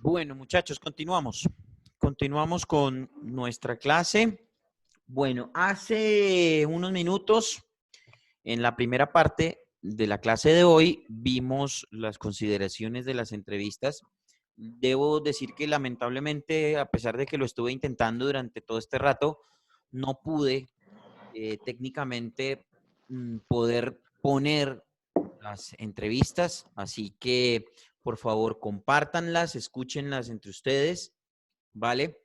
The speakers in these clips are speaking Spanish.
Bueno, muchachos, continuamos. Continuamos con nuestra clase. Bueno, hace unos minutos, en la primera parte de la clase de hoy, vimos las consideraciones de las entrevistas. Debo decir que lamentablemente, a pesar de que lo estuve intentando durante todo este rato, no pude técnicamente poder poner las entrevistas, así que por favor compártanlas, escúchenlas entre ustedes, ¿vale?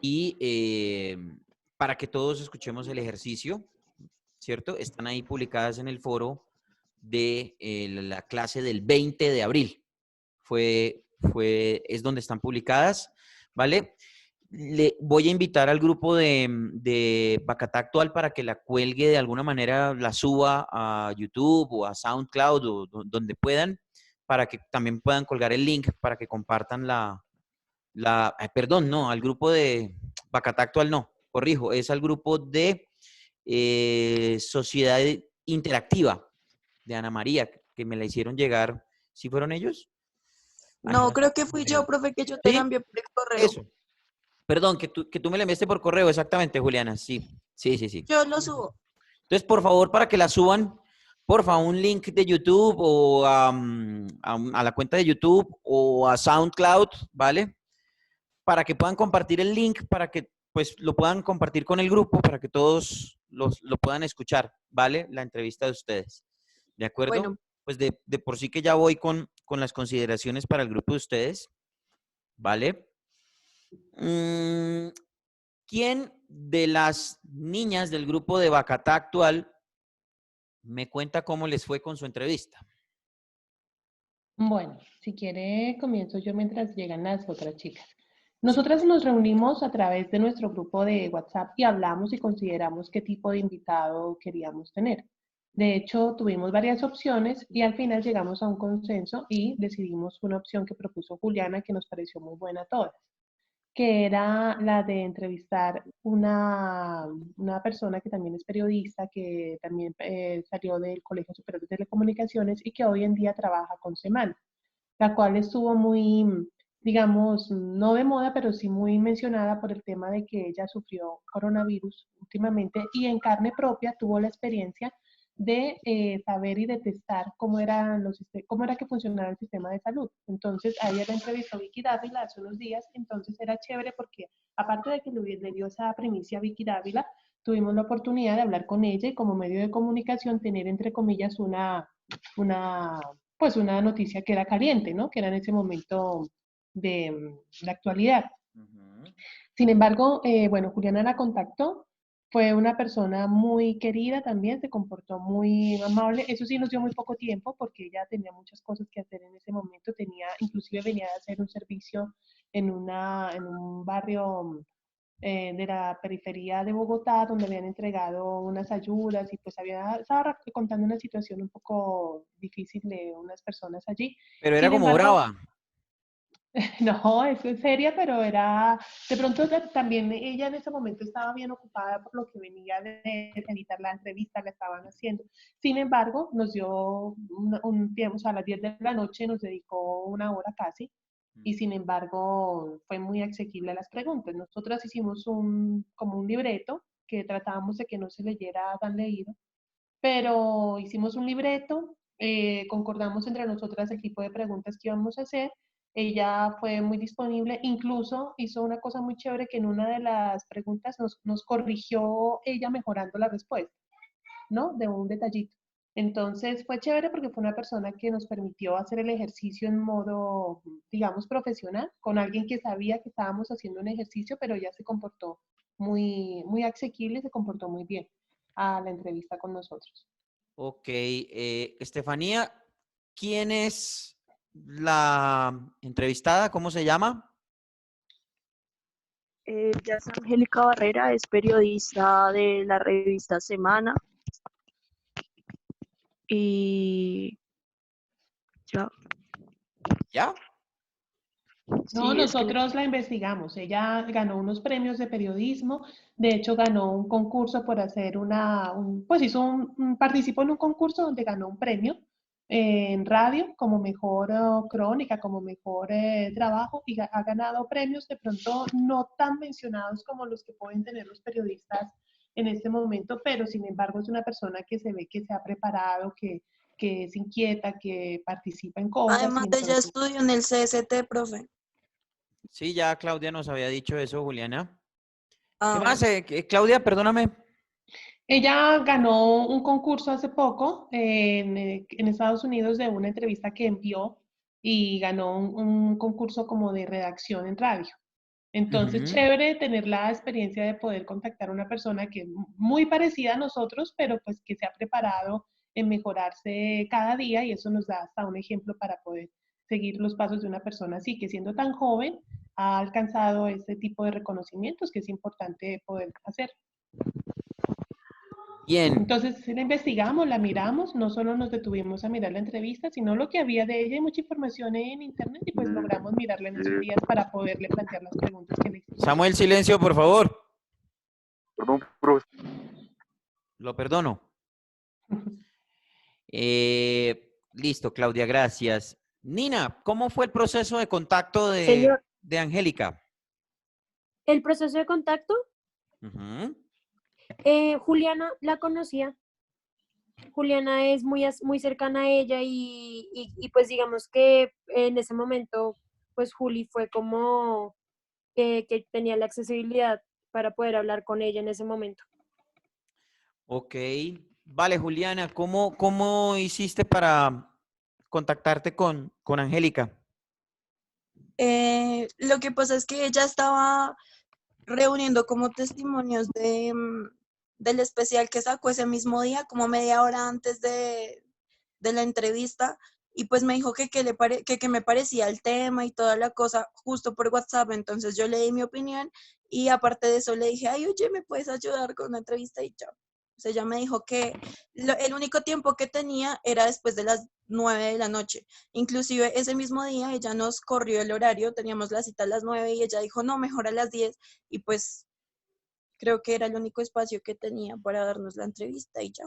Y para que todos escuchemos el ejercicio, ¿cierto? Están ahí publicadas en el foro de la clase del 20 de abril. Es donde están publicadas, ¿vale? Le voy a invitar al grupo de Bacatá Actual para que la cuelgue de alguna manera, la suba a YouTube o a SoundCloud o donde puedan, para que también puedan colgar el link para que compartan perdón, no, al grupo de Bacatá Actual no, corrijo, es al grupo de Sociedad Interactiva de Ana María, que me la hicieron llegar. ¿Sí fueron ellos? Ay, No, no, creo que fui yo, creo. profe, que yo te la ¿Sí? envié por el correo. Eso. Perdón, que tú me la enviaste por correo, exactamente, Juliana. Sí, sí, sí, sí. Yo lo subo. Entonces, por favor, para que la suban, por favor, un link de YouTube o a la cuenta de YouTube o a SoundCloud, ¿vale? Para que puedan compartir el link, para que pues lo puedan compartir con el grupo, para que todos lo puedan escuchar, ¿vale? La entrevista de ustedes. ¿De acuerdo? Bueno, Pues de por sí que ya voy con las consideraciones para el grupo de ustedes, ¿vale? ¿Quién de las niñas del grupo de Bacatá Actual me cuenta cómo les fue con su entrevista? Bueno, si quiere, comienzo yo mientras llegan las otras chicas. Sí. Nosotras nos reunimos a través de nuestro grupo de WhatsApp y hablamos y consideramos qué tipo de invitado queríamos tener. De hecho, tuvimos varias opciones y al final llegamos a un consenso y decidimos una opción que propuso Juliana que nos pareció muy buena a todas, que era la de entrevistar una persona que también es periodista, que también salió del Colegio Superior de Telecomunicaciones y que hoy en día trabaja con Semana, la cual estuvo muy, digamos, no de moda, pero sí muy mencionada por el tema de que ella sufrió coronavirus últimamente y en carne propia tuvo la experiencia de saber y detestar cómo era que funcionaba el sistema de salud. Entonces, a ella la entrevistó Vicky Dávila hace unos días, entonces era chévere porque aparte de que le dio esa primicia a Vicky Dávila, tuvimos la oportunidad de hablar con ella y como medio de comunicación tener entre comillas una pues una noticia que era caliente, ¿no? Que era en ese momento de la actualidad. Ujú. Sin embargo, bueno, Juliana la contactó, fue una persona muy querida también, se comportó muy amable, eso sí nos dio muy poco tiempo porque ella tenía muchas cosas que hacer en ese momento, inclusive venía a hacer un servicio en un barrio de la periferia de Bogotá, donde habían entregado unas ayudas y pues estaba contando una situación un poco difícil de unas personas allí. Pero era Sin como embargo, brava. no, eso es seria, pero era, de pronto también ella en ese momento estaba bien ocupada por lo que venía de editar la entrevista, la estaban haciendo. Sin embargo, nos dio un tiempo, o sea, a las 10 de la noche nos dedicó una hora casi, y sin embargo fue muy asequible a las preguntas. Nosotras hicimos como un libreto que tratábamos de que no se leyera tan leído, pero hicimos un libreto, concordamos entre nosotras el tipo de preguntas que íbamos a hacer. Ella fue muy disponible, incluso hizo una cosa muy chévere que en una de las preguntas nos corrigió ella mejorando la respuesta, ¿no? De un detallito. Entonces fue chévere porque fue una persona que nos permitió hacer el ejercicio en modo, digamos, profesional, con alguien que sabía que estábamos haciendo un ejercicio, pero ella se comportó muy asequible y se comportó muy bien a la entrevista con nosotros. Ok, Estefanía, ¿quién es la entrevistada? ¿Cómo se llama? ella es Angélica Barrera, es periodista de la revista Semana y ya, ¿Ya? No, sí, es que nosotros la investigamos. Ella ganó unos premios de periodismo. De hecho, ganó un concurso por hacer pues hizo participó en un concurso donde ganó un premio en radio como mejor crónica, como mejor trabajo y ha ganado premios de pronto no tan mencionados como los que pueden tener los periodistas en este momento, pero sin embargo es una persona que se ve que se ha preparado, que es inquieta, que participa en cosas Además, y ella entonces... estudió en el CST, profe. Sí, ya Claudia nos había dicho eso, Juliana. ¿Qué Ah, más? bueno. Claudia, perdóname. Ella ganó un concurso hace poco en Estados Unidos de una entrevista que envió y ganó un concurso como de redacción en radio. Entonces, Ujú. chévere tener la experiencia de poder contactar a una persona que es muy parecida a nosotros, pero pues que se ha preparado en mejorarse cada día y eso nos da hasta un ejemplo para poder seguir los pasos de una persona así, que siendo tan joven ha alcanzado este tipo de reconocimientos que es importante poder hacer. Bien. Entonces, la investigamos, la miramos, no solo nos detuvimos a mirar la entrevista, sino lo que había de ella, hay mucha información en internet y pues logramos mirarla en esos días para poderle plantear las preguntas que le hicimos. Samuel, silencio, por favor. Perdón, profe. Lo perdono. Listo, Claudia, gracias. Nina, ¿cómo fue el proceso de contacto Señor, de Angélica? el proceso de contacto, Ujú. Juliana la conocía. Juliana es muy cercana a ella y pues digamos que en ese momento, pues Juli fue como que tenía la accesibilidad para poder hablar con ella en ese momento. Ok. Vale, Juliana, ¿cómo hiciste para contactarte con Angélica? Lo que pasa es que ella estaba reuniendo como testimonios del especial que sacó ese mismo día, como media hora antes de la entrevista, y pues me dijo que me parecía el tema y toda la cosa justo por WhatsApp, entonces yo le di mi opinión y aparte de eso le dije, ay, oye, ¿me puedes ayudar con una entrevista? Y ya. O sea, ella me dijo que el único tiempo que tenía era después de las 9 de la noche. Inclusive ese mismo día ella nos corrió el horario, teníamos la cita a las 9 y ella dijo, no, mejor a las 10 y pues creo que era el único espacio que tenía para darnos la entrevista y ya.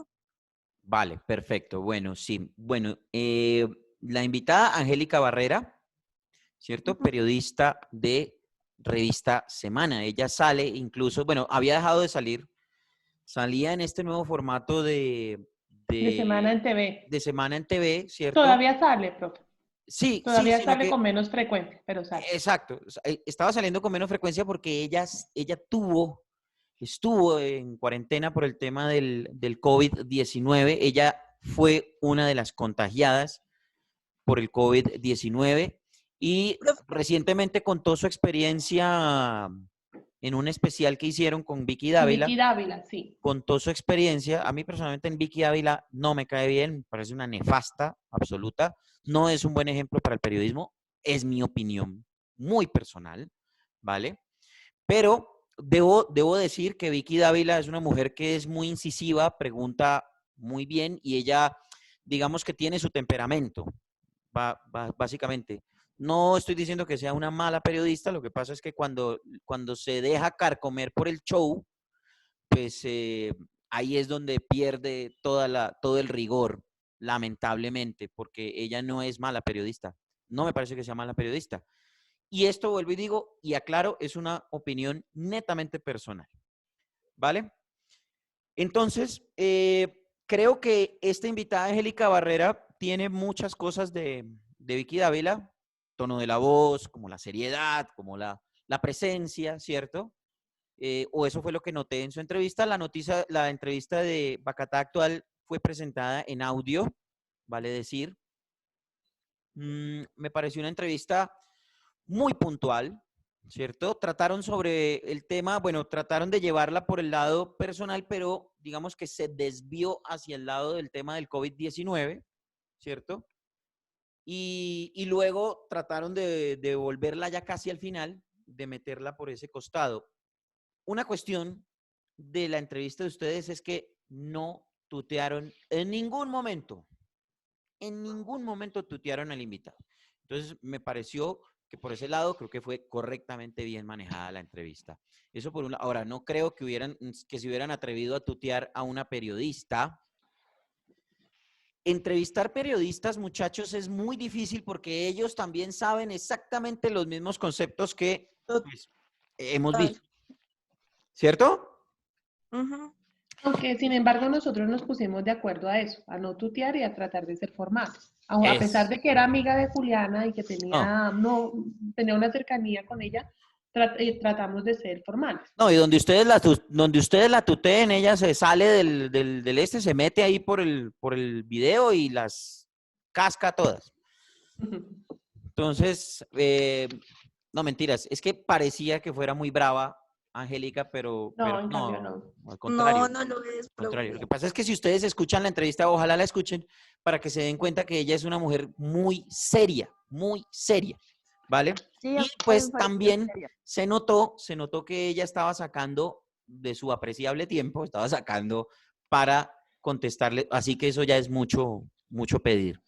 Vale, perfecto. Bueno, sí. Bueno, la invitada Angélica Barrera, ¿cierto? Ujú. Periodista de revista Semana. Ella sale incluso, bueno, había dejado de salir, salía en este nuevo formato De Semana en de, TV. de Semana en TV, ¿cierto? Todavía sale, profe. Sí, sí, Todavía sino sale con que, menos frecuencia, pero sale. exacto, estaba saliendo con menos frecuencia porque ella estuvo en cuarentena por el tema del COVID-19. Ella fue una de las contagiadas por el COVID-19 y Profe, recientemente contó su experiencia en un especial que hicieron con Vicky Con Dávila. Vicky Dávila, sí. Contó su experiencia. A mí personalmente en Vicky Dávila no me cae bien, me parece una nefasta absoluta. No es un buen ejemplo para el periodismo, es mi opinión muy personal, ¿vale? Pero debo decir que Vicky Dávila es una mujer que es muy incisiva, pregunta muy bien y ella, digamos que tiene su temperamento, básicamente. No estoy diciendo que sea una mala periodista, lo que pasa es que cuando se deja carcomer por el show, pues ahí es donde pierde todo el rigor, lamentablemente, porque ella no es mala periodista. No me parece que sea mala periodista. Y esto vuelvo y digo, y aclaro, es una opinión netamente personal, ¿vale? Entonces, creo que esta invitada, Angélica Barrera, tiene muchas cosas de Vicky Dávila, tono de la voz, como la seriedad, como la presencia, ¿cierto? O eso fue lo que noté en su entrevista. La entrevista de Bacatá Actual fue presentada en audio, vale decir. Me pareció una entrevista muy puntual, ¿cierto? Trataron sobre el tema, bueno, trataron de llevarla por el lado personal, pero digamos que se desvió hacia el lado del tema del COVID-19, ¿cierto? Y luego trataron de volverla ya casi al final, de meterla por ese costado. Una cuestión de la entrevista de ustedes es que no tutearon en ningún momento tutearon al invitado. Entonces, me pareció que por ese lado creo que fue correctamente bien manejada la entrevista. Eso por un lado. Ahora, no creo que se hubieran atrevido a tutear a una periodista entrevistar periodistas, muchachos, es muy difícil porque ellos también saben exactamente los mismos conceptos que pues, hemos Total. visto, ¿cierto? Ujú. Aunque, sin embargo, nosotros nos pusimos de acuerdo a eso, a no tutear y a tratar de ser formales. A pesar de que era amiga de Juliana y que No, tenía una cercanía con ella, tratamos de ser formales. no, y donde ustedes la tuteen, ella se sale del este, se mete ahí por el video y las casca todas. Entonces, no, mentiras, es que parecía que fuera muy brava Angélica, pero No, en cambio no, no. al No, contrario. no lo es, Contrario. Lo profe. que pasa es que si ustedes escuchan la entrevista, ojalá la escuchen para que se den cuenta que ella es una mujer muy seria, ¿vale? Sí, a Y mí también me pues pareció también seria. se notó que ella estaba sacando de su apreciable tiempo, estaba sacando para contestarle, así que eso ya es mucho pedir,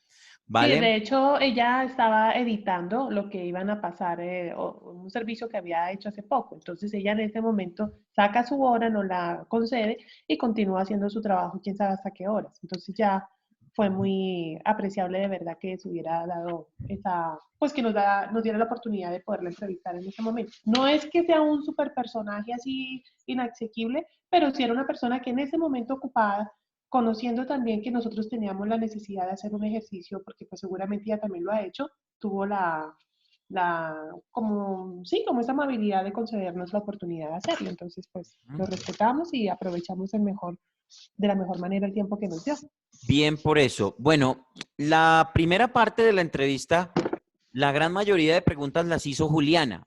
Sí, ¿vale? de hecho, ella estaba editando lo que iban a pasar, un servicio que había hecho hace poco. Entonces, ella en ese momento saca su hora, no la concede y continúa haciendo su trabajo, quién sabe hasta qué horas. Entonces, ya fue muy apreciable de verdad que se hubiera dado esa, pues que nos diera la oportunidad de poderla entrevistar en ese momento. No es que sea un super personaje así inaccesible, pero sí era una persona que en ese momento ocupada, conociendo también que nosotros teníamos la necesidad de hacer un ejercicio, porque pues seguramente ella también lo ha hecho, tuvo como esa amabilidad de concedernos la oportunidad de hacerlo. Entonces, pues lo respetamos y aprovechamos de la mejor manera el tiempo que nos dio. Bien por eso. Bueno, la primera parte de la entrevista, la gran mayoría de preguntas las hizo Juliana.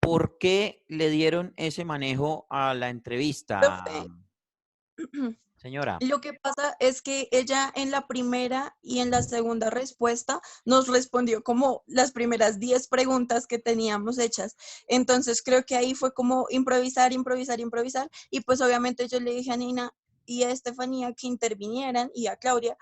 ¿Por qué le dieron ese manejo a la entrevista, Profe, señora? lo que pasa es que ella en la primera y en la segunda respuesta nos respondió como las primeras 10 preguntas que teníamos hechas. Entonces creo que ahí fue como improvisar, improvisar, improvisar. Y pues obviamente yo le dije a Nina y a Estefanía que intervinieran y a Claudia,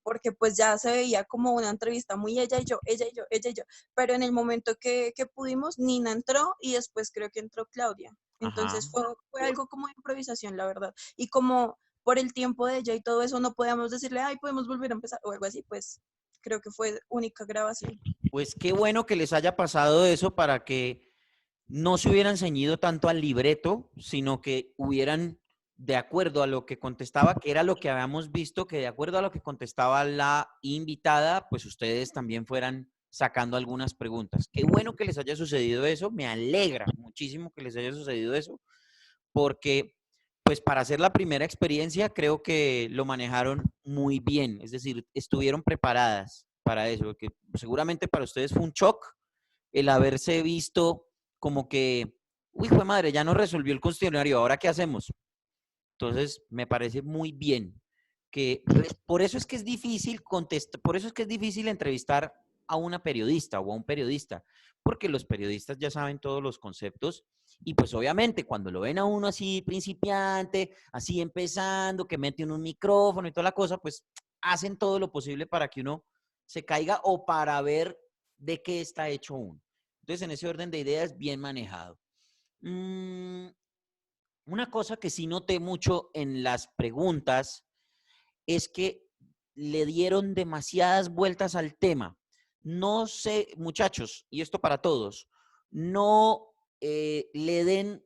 porque pues ya se veía como una entrevista muy ella y yo, ella y yo, ella y yo. Pero en el momento que pudimos, Nina entró y después creo que entró Claudia. Ajá. Entonces fue algo como de improvisación, la verdad. Y como por el tiempo de ella y todo eso, no podíamos decirle, ay, podemos volver a empezar o algo así, pues creo que fue única grabación. Pues qué bueno que les haya pasado eso para que no se hubieran ceñido tanto al libreto, sino que hubieran, de acuerdo a lo que contestaba, que era lo que habíamos visto, que de acuerdo a lo que contestaba la invitada, pues ustedes también fueran sacando algunas preguntas. Qué bueno que les haya sucedido eso, me alegra muchísimo que les haya sucedido eso, porque pues para hacer la primera experiencia creo que lo manejaron muy bien, es decir, estuvieron preparadas para eso, que seguramente para ustedes fue un shock el haberse visto como que, uy, fue madre, ya no resolvió el cuestionario, ¿ahora qué hacemos? Entonces, me parece muy bien que por eso es que es difícil contestar, por eso es que es difícil entrevistar a una periodista o a un periodista, porque los periodistas ya saben todos los conceptos y pues obviamente cuando lo ven a uno así principiante, así empezando, que mete un micrófono y toda la cosa, pues hacen todo lo posible para que uno se caiga o para ver de qué está hecho uno. Entonces, en ese orden de ideas, bien manejado. Una cosa que sí noté mucho en las preguntas es que le dieron demasiadas vueltas al tema. No sé, muchachos, y esto para todos, no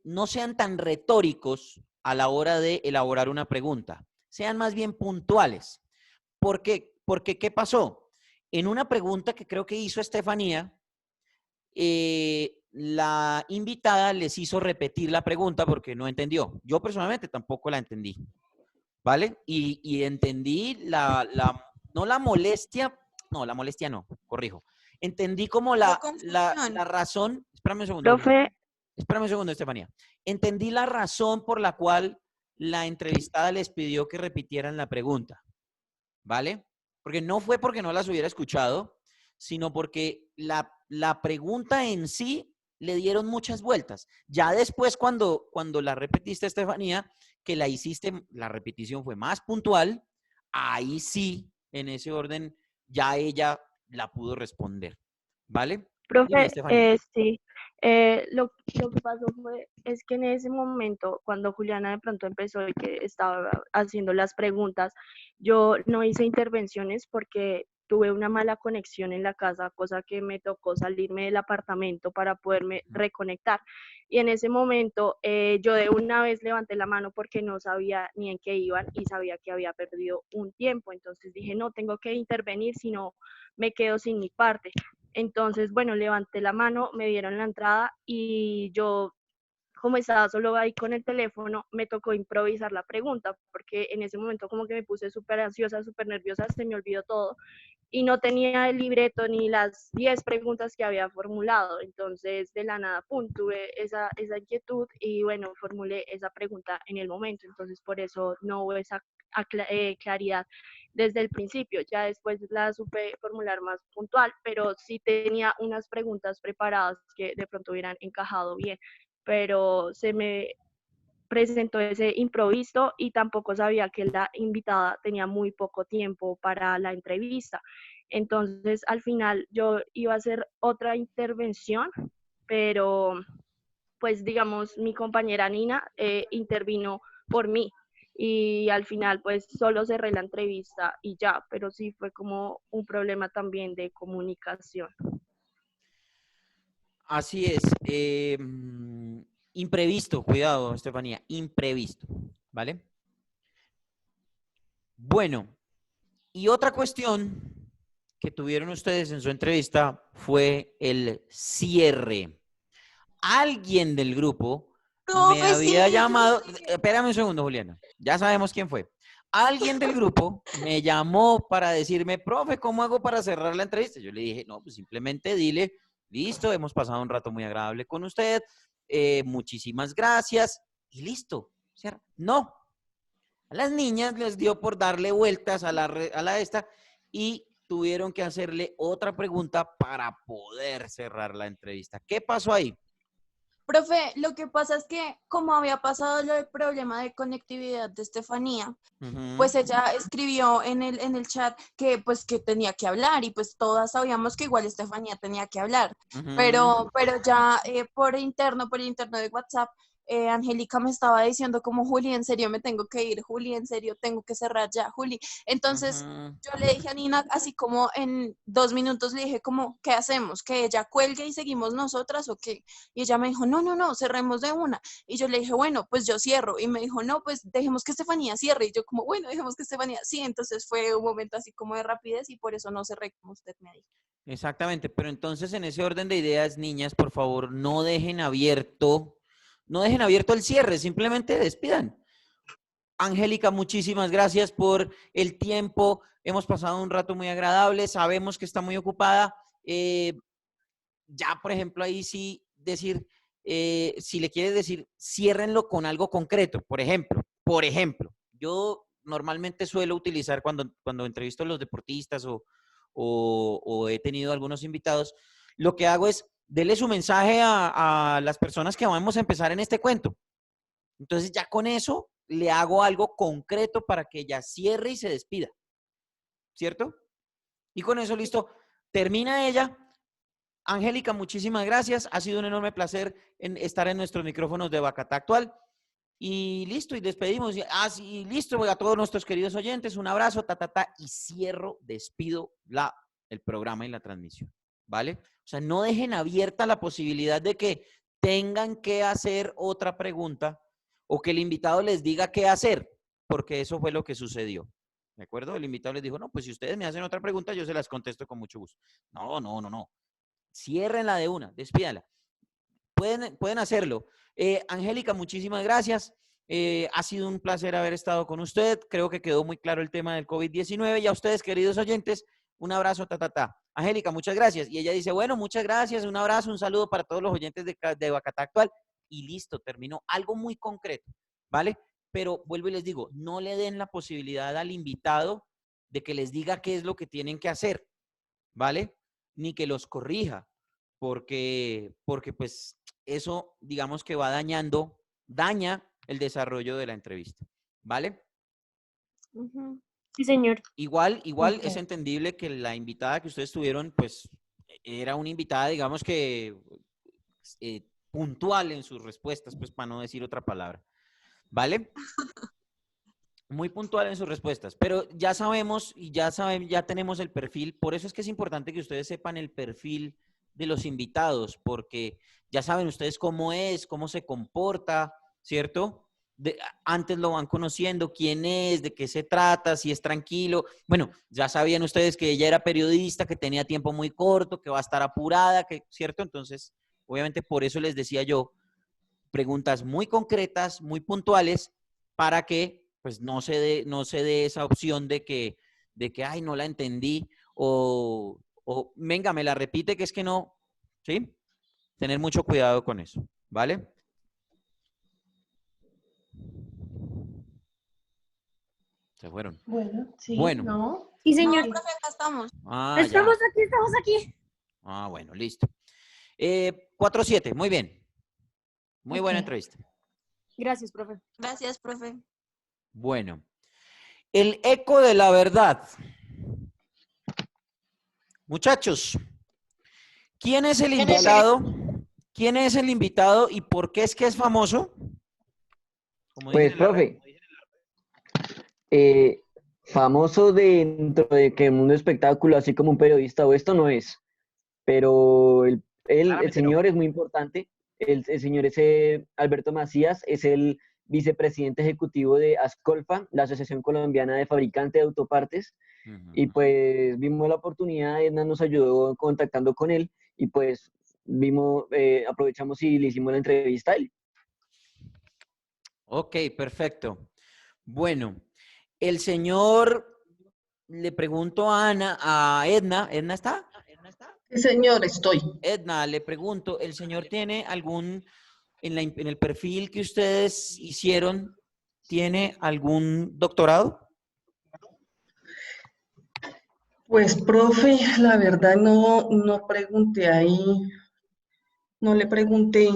no sean tan retóricos a la hora de elaborar una pregunta. Sean más bien puntuales. ¿Por qué? Porque, ¿qué pasó? En una pregunta que creo que hizo Estefanía, la invitada les hizo repetir la pregunta porque no entendió. Yo personalmente tampoco la entendí, ¿vale? Y entendí no la molestia, no, la molestia no, corrijo. Entendí como La confusión. la razón, Profe, espérame un segundo, Estefanía. Entendí la razón por la cual la entrevistada les pidió que repitieran la pregunta, ¿vale? Porque no fue porque no las hubiera escuchado, sino porque la pregunta en sí le dieron muchas vueltas. Ya después, cuando la repetiste, Estefanía, que la hiciste, la repetición fue más puntual, ahí sí, en ese orden, ya ella la pudo responder. ¿Vale? Dime, profe, Estefanía. sí. Lo que pasó es que en ese momento, cuando Juliana de pronto empezó y que estaba haciendo las preguntas, yo no hice intervenciones porque tuve una mala conexión en la casa, cosa que me tocó salirme del apartamento para poderme reconectar. Y en ese momento yo de una vez levanté la mano porque no sabía ni en qué iban y sabía que había perdido un tiempo. Entonces dije, no, tengo que intervenir, si no me quedo sin mi parte. Entonces, bueno, levanté la mano, me dieron la entrada y yo, como estaba solo ahí con el teléfono, me tocó improvisar la pregunta, porque en ese momento como que me puse súper ansiosa, súper nerviosa, se me olvidó todo y no tenía el libreto ni las 10 preguntas que había formulado. Entonces, de la nada, pum, tuve esa inquietud y bueno, formulé esa pregunta en el momento. Entonces, por eso no hubo esa claridad desde el principio. Ya después la supe formular más puntual, pero sí tenía unas preguntas preparadas que de pronto hubieran encajado bien, pero se me presentó ese improviso y tampoco sabía que la invitada tenía muy poco tiempo para la entrevista. Entonces, al final yo iba a hacer otra intervención, pero pues digamos, mi compañera Nina intervino por mí y al final pues solo cerré la entrevista y ya, pero sí fue como un problema también de comunicación. Así es. Imprevisto, cuidado, Estefanía, imprevisto, ¿vale? Bueno, y otra cuestión que tuvieron ustedes en su entrevista fue el cierre. Alguien del grupo me Profe, había sí, yo llamado, dije, espérame un segundo, Juliana, ya sabemos quién fue. Alguien del grupo me llamó para decirme, profe, ¿cómo hago para cerrar la entrevista? Yo le dije, no, pues simplemente dile, listo, hemos pasado un rato muy agradable con usted, muchísimas gracias, y listo. Cierra. No, a las niñas les dio por darle vueltas a la esta y tuvieron que hacerle otra pregunta para poder cerrar la entrevista. ¿Qué pasó ahí? profe, lo que pasa es que como había pasado lo del problema de conectividad de Estefanía, pues ella escribió en el chat que pues que tenía que hablar y pues todas sabíamos que igual Estefanía tenía que hablar, pero ya por interno de WhatsApp, Angélica me estaba diciendo como, Juli, en serio me tengo que ir, Juli, en serio tengo que cerrar ya, Juli. Entonces yo le dije a Nina, así como en 2 minutos le dije como, ¿qué hacemos? ¿Que ella cuelgue y seguimos nosotras o qué? Y ella me dijo, no, no, no, cerremos de una. Y yo le dije, bueno, pues yo cierro. Y me dijo, no, pues dejemos que Estefanía cierre. Y yo como, bueno, dejemos que Estefanía. Sí, entonces fue un momento así como de rapidez y por eso no cerré como usted me dijo. Exactamente, pero entonces en ese orden de ideas, niñas, por favor, no dejen abierto el cierre, simplemente despidan. Angélica, muchísimas gracias por el tiempo. Hemos pasado un rato muy agradable. Sabemos que está muy ocupada. Ya, por ejemplo, ahí sí decir, si le quieres decir, ciérrenlo con algo concreto. Por ejemplo, yo normalmente suelo utilizar cuando entrevisto a los deportistas o he tenido algunos invitados, lo que hago es, dele su mensaje a las personas que vamos a empezar en este cuento. Entonces ya con eso le hago algo concreto para que ella cierre y se despida, ¿cierto? Y con eso, listo, termina ella. Angélica, muchísimas gracias. Ha sido un enorme placer estar en nuestros micrófonos de Bacatá Actual. Y listo, y despedimos. Sí, listo, a todos nuestros queridos oyentes, un abrazo, y cierro, despido el programa y la transmisión, ¿vale? O sea, no dejen abierta la posibilidad de que tengan que hacer otra pregunta o que el invitado les diga qué hacer, porque eso fue lo que sucedió. ¿De acuerdo? El invitado les dijo, no, pues si ustedes me hacen otra pregunta, yo se las contesto con mucho gusto. No, no, no, no. Ciérrenla de una, despídanla. Pueden hacerlo. Angélica, muchísimas gracias. Ha sido un placer haber estado con usted. Creo que quedó muy claro el tema del COVID-19. Y a ustedes, queridos oyentes, un abrazo, Angélica, muchas gracias. Y ella dice, bueno, muchas gracias, un abrazo, un saludo para todos los oyentes de Bacatá Actual. Y listo, terminó. Algo muy concreto, ¿vale? Pero vuelvo y les digo, no le den la posibilidad al invitado de que les diga qué es lo que tienen que hacer, ¿vale? Ni que los corrija, porque pues eso, digamos que daña el desarrollo de la entrevista, ¿vale? Sí, señor. Igual es Ok. entendible que la invitada que ustedes tuvieron, pues, era una invitada, digamos que puntual en sus respuestas, pues para no decir otra palabra. ¿Vale? Muy puntual en sus respuestas, pero ya sabemos y ya tenemos el perfil. Por eso es que es importante que ustedes sepan el perfil de los invitados, porque ya saben ustedes cómo es, cómo se comporta, ¿cierto? Antes lo van conociendo, quién es, de qué se trata, si es tranquilo. Bueno, ya sabían ustedes que ella era periodista, que tenía tiempo muy corto, que va a estar apurada, ¿cierto? Entonces, obviamente por eso les decía yo, preguntas muy concretas, muy puntuales, para que pues no se dé esa opción de que, ay, no la entendí, o venga, me la repite, que es que no, ¿sí? Tener mucho cuidado con eso, ¿vale? Se fueron. Bueno, sí, Bueno. ¿no? Sí, No, señor. profe, acá estamos. Ah, ya. Estamos aquí, estamos aquí. Ah, bueno, listo. 4-7, muy bien. Muy buena Ok. entrevista. Gracias, profe. Gracias, profe. Bueno. El eco de la verdad. Muchachos, ¿quién es el invitado? ¿Quién es el invitado y por qué es que es famoso? Como Pues, dicen en la red. profe, famoso dentro de que el mundo espectáculo, así como un periodista o esto no es, pero el Claramente no. señor es muy importante. El señor es Alberto Macías, es el vicepresidente ejecutivo de Ascolfa, la Asociación Colombiana de Fabricantes de Autopartes, y pues vimos la oportunidad, Edna nos ayudó contactando con él, y pues aprovechamos y le hicimos la entrevista a él. Ok, perfecto. Bueno, el señor, le pregunto a Edna, ¿Edna está? Sí, señor, estoy. Edna, le pregunto, ¿el señor tiene algún, en el perfil que ustedes hicieron, tiene algún doctorado? Pues, profe, la verdad no pregunté ahí, no le pregunté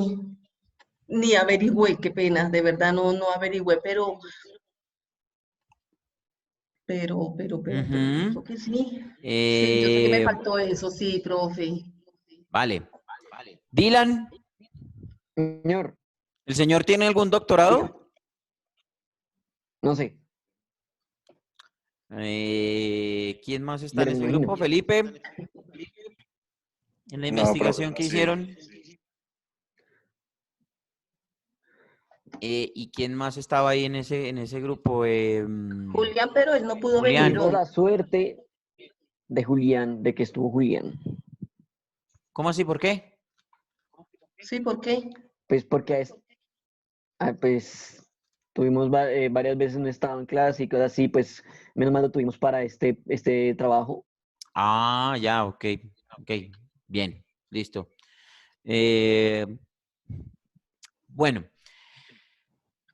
ni averigüé, qué pena, de verdad no averigüé, pero, Ujú. creo que sí. Sí, yo sé que me faltó eso, sí, profe. Vale. Dylan, Señor, ¿el señor tiene algún doctorado? no sé, ¿Quién más está yo en no me ese imagino. grupo? Felipe, en la No, investigación profe, que sí. hicieron. ¿Y quién más estaba ahí en ese grupo? Julián, pero él no pudo venir Julián. Tuvimos hoy. la suerte de Julián, de que estuvo Julián. ¿Cómo así? ¿Por qué? Sí, ¿por qué? Pues porque pues tuvimos varias veces no estado en clase y cosas así, pues menos mal lo tuvimos para este trabajo. Ah, ya, ok. Ok, bien, listo. Eh, bueno,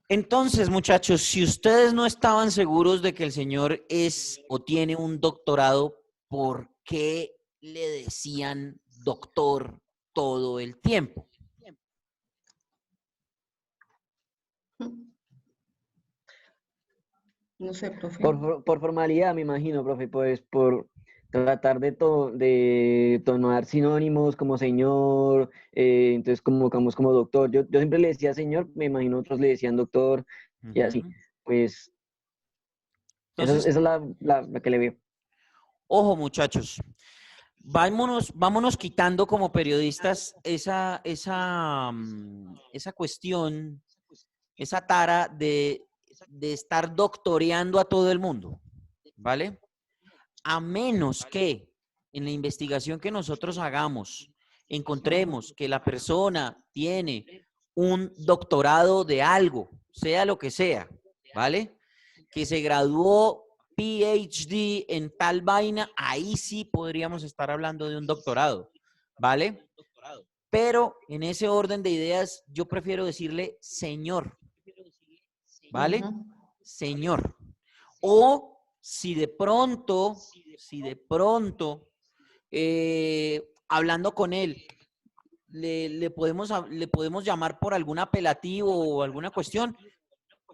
entonces, muchachos, si ustedes no estaban seguros de que el señor es o tiene un doctorado, ¿por qué le decían doctor todo el tiempo? No sé, profe. Por formalidad, me imagino, profe, pues por tratar de tomar sinónimos como señor, entonces como doctor. Yo siempre le decía señor, me imagino otros le decían doctor y así. Ujú. Pues esa Entonces, es la que le veo. ojo, muchachos, vámonos quitando como periodistas esa cuestión, esa tara de estar doctoreando a todo el mundo, ¿vale? A menos que en la investigación que nosotros hagamos encontremos que la persona tiene un doctorado de algo, sea lo que sea, ¿vale? Que se graduó PhD en tal vaina, ahí sí podríamos estar hablando de un doctorado, ¿vale? Pero en ese orden de ideas, yo prefiero decirle señor, ¿vale? Ujú. Señor. O si de pronto, hablando con él, le podemos llamar por algún apelativo o alguna cuestión,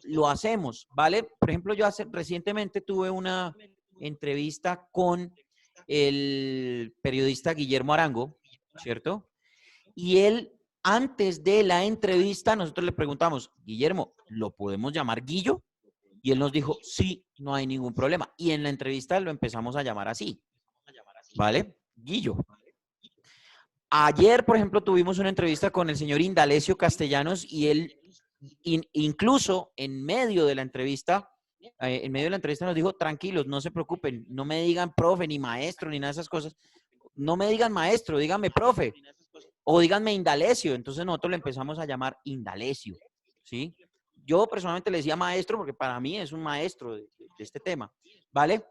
lo hacemos, ¿vale? Por ejemplo, yo recientemente tuve una entrevista con el periodista Guillermo Arango, ¿cierto? Y él antes de la entrevista, nosotros le preguntamos, Guillermo, ¿lo podemos llamar Guillo? Y él nos dijo, sí, no hay ningún problema. Y en la entrevista lo empezamos a llamar así, ¿vale? Guillo. Ayer, por ejemplo, tuvimos una entrevista con el señor Indalecio Castellanos y él, incluso en medio de la entrevista nos dijo, tranquilos, no se preocupen, no me digan profe, ni maestro, ni nada de esas cosas. No me digan maestro, díganme profe, o díganme Indalecio. Entonces nosotros le empezamos a llamar Indalecio, ¿sí? Yo personalmente le decía maestro porque para mí es un maestro de este tema, ¿vale?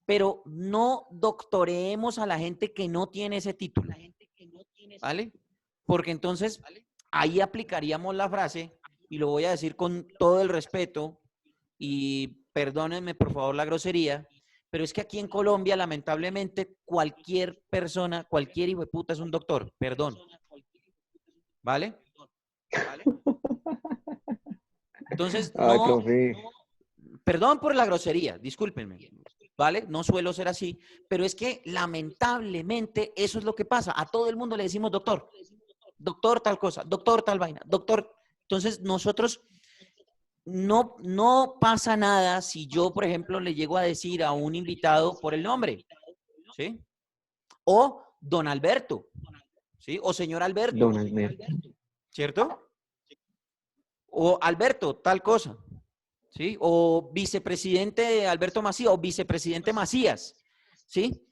Pero no doctoreemos a la gente que no tiene ese título, ¿vale? Porque entonces ahí aplicaríamos la frase, y lo voy a decir con todo el respeto, y perdónenme por favor la grosería, pero es que aquí en Colombia, lamentablemente, cualquier persona, cualquier hijo de puta es un doctor, perdón, ¿vale? Entonces, Ay, no, profe. perdón por la grosería, discúlpenme, ¿vale? No suelo ser así, pero es que lamentablemente eso es lo que pasa. A todo el mundo le decimos doctor, doctor tal cosa, doctor tal vaina, doctor. Entonces, nosotros no pasa nada si yo, por ejemplo, le llego a decir a un invitado por el nombre, ¿sí? O don Alberto, ¿sí? O señor Alberto, Don Alberto. ¿cierto? O Alberto, tal cosa, ¿sí? O vicepresidente Alberto Macías o vicepresidente Macías, ¿sí?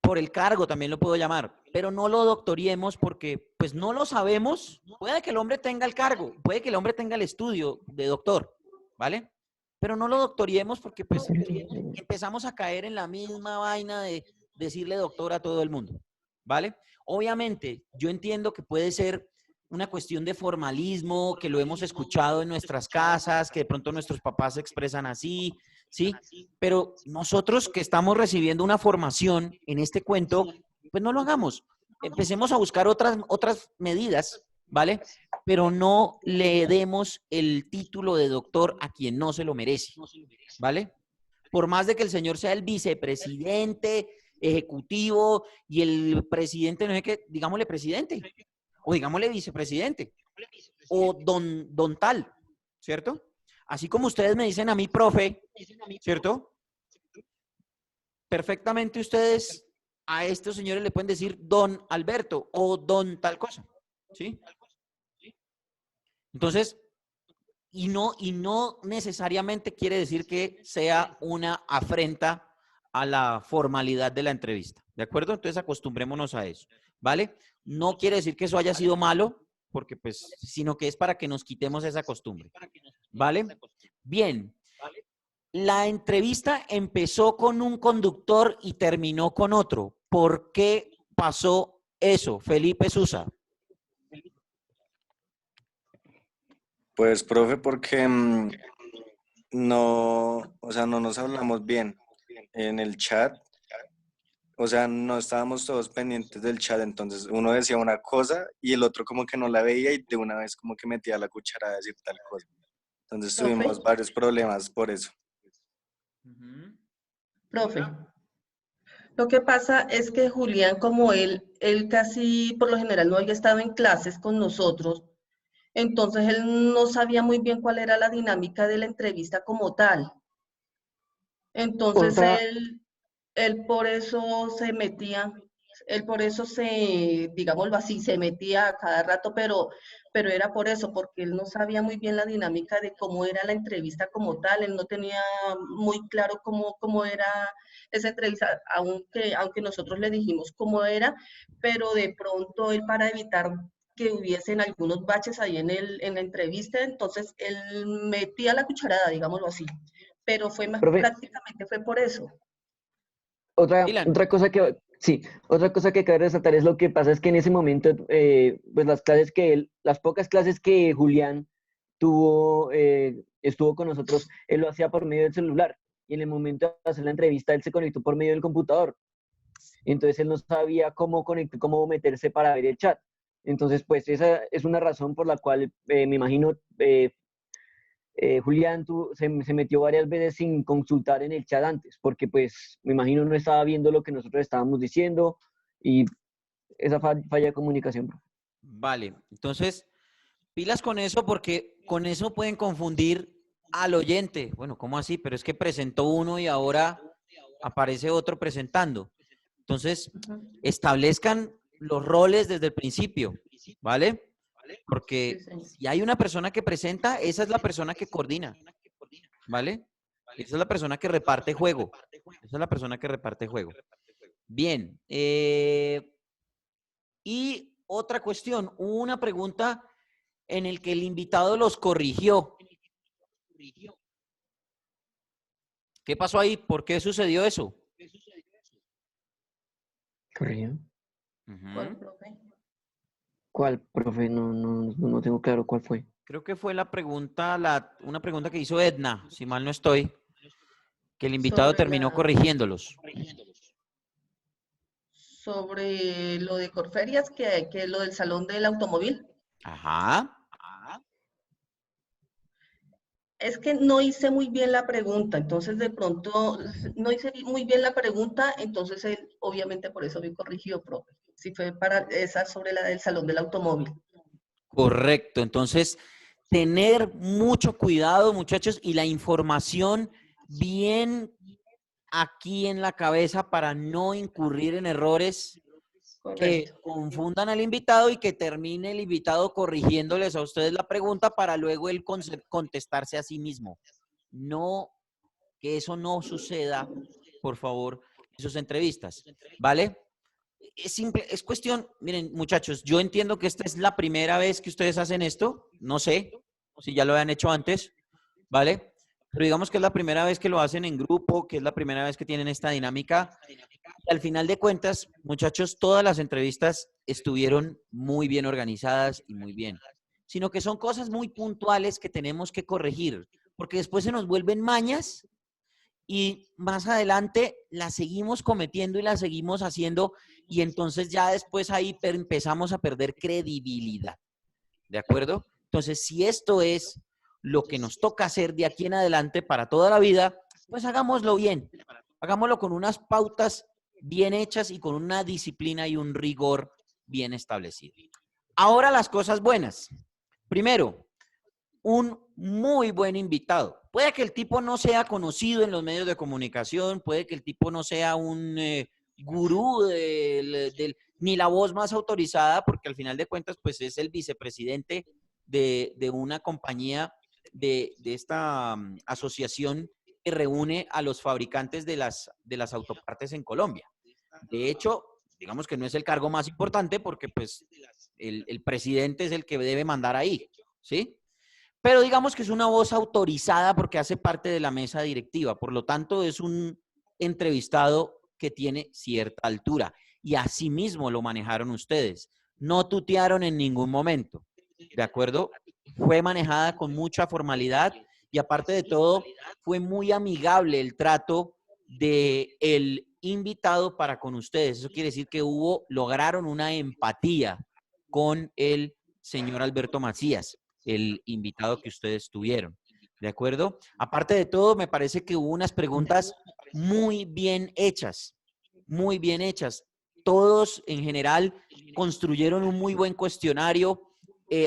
Por el cargo también lo puedo llamar, pero no lo doctoriemos porque pues no lo sabemos. Puede que el hombre tenga el cargo, puede que el hombre tenga el estudio de doctor, ¿vale? Pero no lo doctoriemos porque pues empezamos a caer en la misma vaina de decirle doctor a todo el mundo, ¿vale? Obviamente, yo entiendo que puede ser una cuestión de formalismo, que lo hemos escuchado en nuestras casas, que de pronto nuestros papás se expresan así, ¿sí? Pero nosotros que estamos recibiendo una formación en este cuento, pues no lo hagamos. Empecemos a buscar otras medidas, ¿vale? Pero no le demos el título de doctor a quien no se lo merece, ¿vale? Por más de que el señor sea el vicepresidente ejecutivo y el presidente, no sé qué, digámosle presidente, o digámosle vicepresidente, o don tal, ¿cierto? Así como ustedes me dicen a mí, profe, ¿cierto? Perfectamente ustedes a estos señores le pueden decir don Alberto o don tal cosa, ¿sí? Entonces, y no necesariamente quiere decir que sea una afrenta a la formalidad de la entrevista, ¿de acuerdo? Entonces acostumbrémonos a eso, ¿vale? No quiere decir que eso haya sido malo, porque pues, sino que es para que nos quitemos esa costumbre, ¿vale? Bien. La entrevista empezó con un conductor y terminó con otro. ¿Por qué pasó eso, Felipe Susa? Pues, profe, porque no, o sea, no nos hablamos bien en el chat. O sea, no estábamos todos pendientes del chat, entonces uno decía una cosa y el otro como que no la veía y de una vez como que metía la cuchara a decir tal cosa. Entonces Profe, tuvimos varios problemas por eso. profe. Lo que pasa es que Julián, como él casi por lo general no había estado en clases con nosotros, entonces él no sabía muy bien cuál era la dinámica de la entrevista como tal. Entonces Otra, él por eso se metía, él por eso digámoslo así, se metía a cada rato, pero era por eso, porque él no sabía muy bien la dinámica de cómo era la entrevista como tal, él no tenía muy claro cómo era esa entrevista, aunque nosotros le dijimos cómo era, pero de pronto él para evitar que hubiesen algunos baches ahí en la entrevista, entonces él metía la cucharada, digámoslo así, pero profe, prácticamente fue por eso. Dylan, otra cosa que, sí, otra cosa que cabe resaltar es lo que pasa es que en ese momento, pues las pocas clases que Julián tuvo, estuvo con nosotros, él lo hacía por medio del celular. Y en el momento de hacer la entrevista, él se conectó por medio del computador. Entonces él no sabía cómo conectar, cómo meterse para ver el chat. Entonces, pues esa es una razón por la cual me imagino Julián se metió varias veces sin consultar en el chat antes, porque pues me imagino no estaba viendo lo que nosotros estábamos diciendo y esa falla de comunicación. Vale, entonces, pilas con eso porque con eso pueden confundir al oyente. Bueno, ¿cómo así? Pero es que presentó uno y ahora aparece otro presentando. Entonces, establezcan los roles desde el principio, ¿vale? Porque Sí, señor. si hay una persona que presenta, esa es la persona que coordina, ¿vale? Esa es la persona que reparte juego. Esa es la persona que reparte juego. Bien. Y otra cuestión, hubo una pregunta en el que el invitado los corrigió. ¿Qué pasó ahí? ¿Por qué sucedió eso? ¿Corrió? ¿Cuál, Ujú. profe? ¿Cuál, profe? No tengo claro cuál fue. Creo que fue la pregunta, una pregunta que hizo Edna, si mal no estoy, que el invitado Sobre terminó corrigiéndolos. sobre lo de Corferias, que lo del salón del automóvil. Ajá. Es que no hice muy bien la pregunta, entonces de pronto no hice muy bien la pregunta, entonces él, obviamente por eso me corrigió, profe. Si fue para esa sobre la del salón del automóvil. Correcto. Entonces, tener mucho cuidado, muchachos, y la información bien aquí en la cabeza para no incurrir en errores que Correcto. confundan al invitado y que termine el invitado corrigiéndoles a ustedes la pregunta para luego él contestarse a sí mismo. No, que eso no suceda, por favor, en sus entrevistas, ¿vale? Es simple, es cuestión, miren, muchachos, yo entiendo que esta es la primera vez que ustedes hacen esto, no sé si ya lo habían hecho antes, ¿vale? Pero digamos que es la primera vez que lo hacen en grupo, que es la primera vez que tienen esta dinámica. Y al final de cuentas, muchachos, todas las entrevistas estuvieron muy bien organizadas y muy bien, sino que son cosas muy puntuales que tenemos que corregir, porque después se nos vuelven mañas y más adelante las seguimos cometiendo y las seguimos haciendo y entonces ya después ahí empezamos a perder credibilidad, ¿de acuerdo? Entonces, si esto es lo que nos toca hacer de aquí en adelante para toda la vida, pues hagámoslo bien, hagámoslo con unas pautas bien hechas y con una disciplina y un rigor bien establecido. Ahora las cosas buenas. Primero, un muy buen invitado. Puede que el tipo no sea conocido en los medios de comunicación, puede que el tipo no sea un gurú ni la voz más autorizada, porque al final de cuentas, pues es el vicepresidente de una compañía de esta asociación que reúne a los fabricantes de las autopartes en Colombia. De hecho, digamos que no es el cargo más importante porque pues el presidente es el que debe mandar ahí, ¿sí? Pero digamos que es una voz autorizada porque hace parte de la mesa directiva. Por lo tanto, es un entrevistado que tiene cierta altura. Y así mismo lo manejaron ustedes. No tutearon en ningún momento. ¿De acuerdo? Fue manejada con mucha formalidad y aparte de todo, fue muy amigable el trato del invitado para con ustedes. Eso quiere decir que lograron una empatía con el señor Alberto Macías, el invitado que ustedes tuvieron. ¿De acuerdo? Aparte de todo, me parece que hubo unas preguntas muy bien hechas, muy bien hechas. Todos en general construyeron un muy buen cuestionario,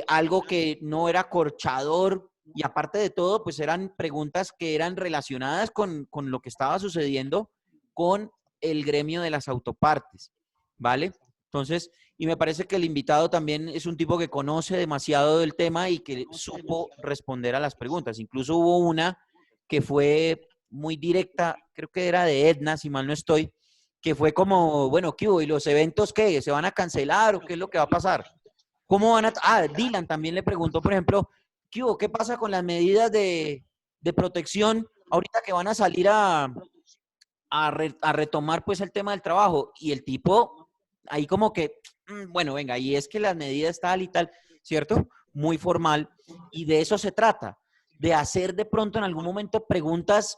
algo que no era corchador y aparte de todo, pues eran preguntas que eran relacionadas con lo que estaba sucediendo con el gremio de las autopartes, ¿vale? Entonces, y me parece que el invitado también es un tipo que conoce demasiado del tema y que supo responder a las preguntas. Incluso hubo una que fue muy directa, creo que era de Edna, si mal no estoy, que fue como, bueno, ¿qué hubo? ¿Y los eventos qué? ¿Se van a cancelar o qué es lo que va a pasar? ¿Cómo van a...? Dylan también le preguntó, por ejemplo, ¿qué hubo? ¿Qué pasa con las medidas de protección ahorita que van a salir a retomar pues el tema del trabajo? Y el tipo ahí como que, bueno, venga, y es que las medidas tal y tal, ¿cierto? Muy formal. Y de eso se trata, de hacer de pronto en algún momento preguntas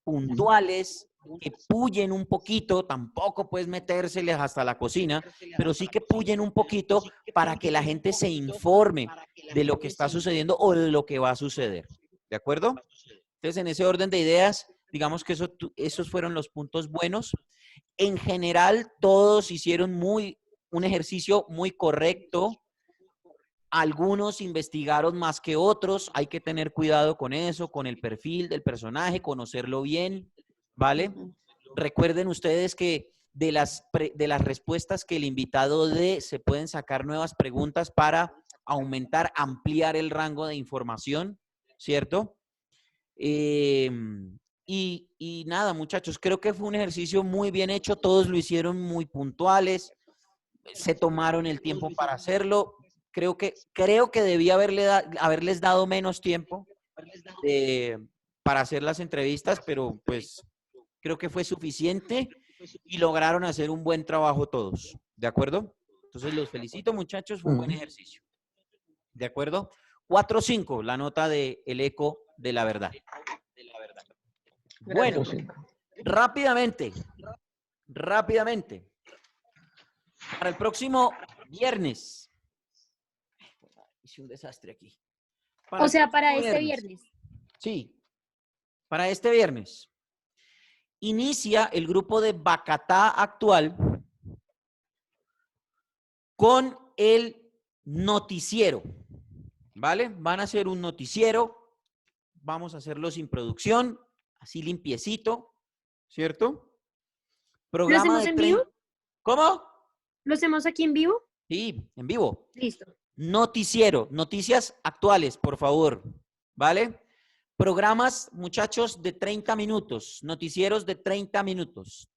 puntuales que puyen un poquito, tampoco puedes metérseles hasta la cocina, pero sí que puyen un poquito para que la gente se informe de lo que está sucediendo o de lo que va a suceder. ¿De acuerdo? Entonces, en ese orden de ideas, digamos que esos fueron los puntos buenos. En general, todos hicieron un ejercicio muy correcto, Algunos investigaron más que otros. Hay que tener cuidado con eso, con el perfil del personaje, conocerlo bien, ¿vale? Recuerden ustedes que de las respuestas que el invitado dé, se pueden sacar nuevas preguntas para aumentar, ampliar el rango de información, ¿cierto? Y nada, muchachos, creo que fue un ejercicio muy bien hecho. Todos lo hicieron muy puntuales, se tomaron el tiempo para hacerlo. Creo que debía haberles dado menos tiempo para hacer las entrevistas, pero pues creo que fue suficiente y lograron hacer un buen trabajo todos. ¿De acuerdo? Entonces los felicito, muchachos, fue un buen ejercicio. ¿De acuerdo? 4-5, la nota de El Eco de la Verdad. Bueno, rápidamente. Para el próximo viernes. Hice un desastre aquí. O sea, para este viernes. Sí, para este viernes. Inicia el grupo de Bacatá actual con el noticiero, ¿vale? Van a hacer un noticiero, vamos a hacerlo sin producción, así limpiecito, ¿cierto? Programa ¿Lo hacemos en vivo? ¿Cómo? ¿Lo hacemos aquí en vivo? Sí, en vivo. Listo. Noticiero, noticias actuales, por favor, ¿vale? Programas, muchachos, de 30 minutos, noticieros de 30 minutos,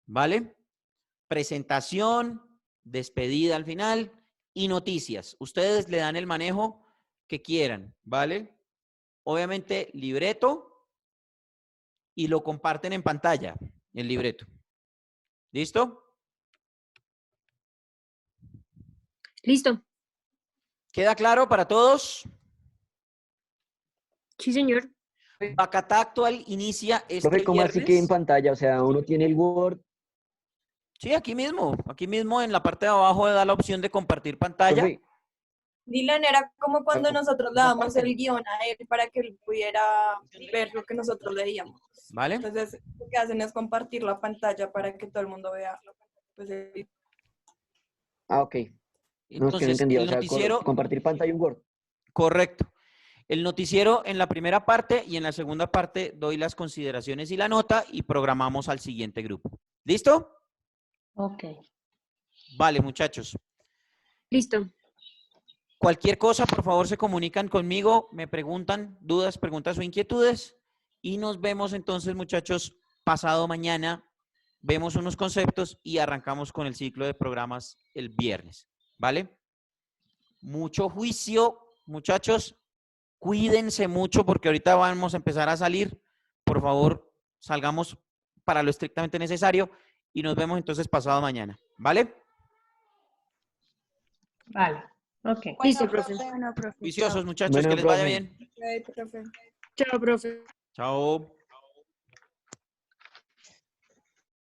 ¿vale? Presentación, despedida al final y noticias. Ustedes le dan el manejo que quieran, ¿vale? Obviamente, libreto y lo comparten en pantalla, el libreto. ¿Listo? Listo. ¿Queda claro para todos? Sí, señor. Bacatá actual inicia este Profe, ¿cómo así que en viernes. pantalla? O sea, uno tiene el Word. Sí, aquí mismo en la parte de abajo da la opción de compartir pantalla. Profe, Dylan, era como cuando nosotros le damos parte. el guión a él para que él pudiera ver lo que nosotros leíamos. ¿Vale? Entonces, lo que hacen es compartir la pantalla para que todo el mundo vea. Pues, ok. No, es que no Entonces, entendía. el O sea, noticiero, compartir pantalla y un Word. correcto. El noticiero en la primera parte y en la segunda parte doy las consideraciones y la nota y programamos al siguiente grupo. ¿Listo? Ok. Vale, muchachos. Listo. Cualquier cosa, por favor, se comunican conmigo, me preguntan dudas, preguntas o inquietudes y nos vemos entonces, muchachos, pasado mañana. Vemos unos conceptos y arrancamos con el ciclo de programas el viernes, ¿vale? Mucho juicio, muchachos. Cuídense mucho porque ahorita vamos a empezar a salir. Por favor, salgamos para lo estrictamente necesario y nos vemos entonces pasado mañana, ¿vale? Vale. Ok. Listo, profe. Bueno, profe. Juiciosos, Chao. muchachos, Bueno, que les vaya profe. bien. Ok, profe. Chao, profe. Chao.